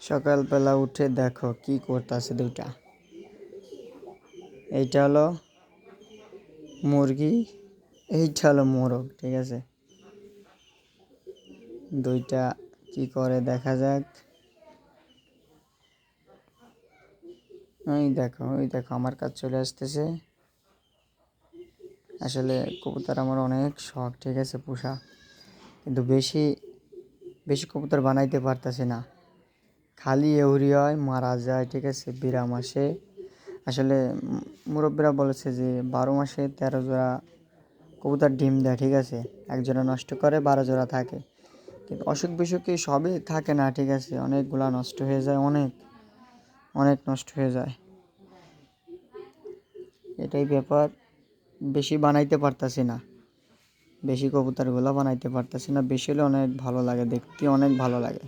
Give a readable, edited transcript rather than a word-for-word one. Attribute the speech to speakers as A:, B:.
A: সকালবেলা উঠে দেখো কি করতেছে দুইটা। এইটা হলো মুরগি, এইটা হলো মোরগ, ঠিক আছে। দুইটা কি করে দেখা যাক। ওই দেখো আমার কাছে চলে আসতেছে। আসলে কবুতর আমার অনেক শখ, ঠিক আছে, পোষা, কিন্তু বেশি বেশি কবুতর বানাইতে পারতেছি না। খালি এউরি হয়, মারা যায়, ঠিক আছে, 12 মাসে। আসলে মুরব্বীরা বলেছে যে 12 মাসে 13 জোড়া কবুতর ডিম দেয়, ঠিক আছে। এক জোড়া নষ্ট করে 12 জোড়া থাকে, কিন্তু অসুখ বিসুখে সবই থাকে না, ঠিক আছে। অনেকগুলা নষ্ট হয়ে যায়, অনেক অনেক নষ্ট হয়ে যায়, এটাই ব্যাপার। বেশি বানাইতে পারতাছি না, বেশি কবুতরগুলো বানাইতে পারতাছি না। বেশি হলে অনেক ভালো লাগে, দেখতে অনেক ভালো লাগে।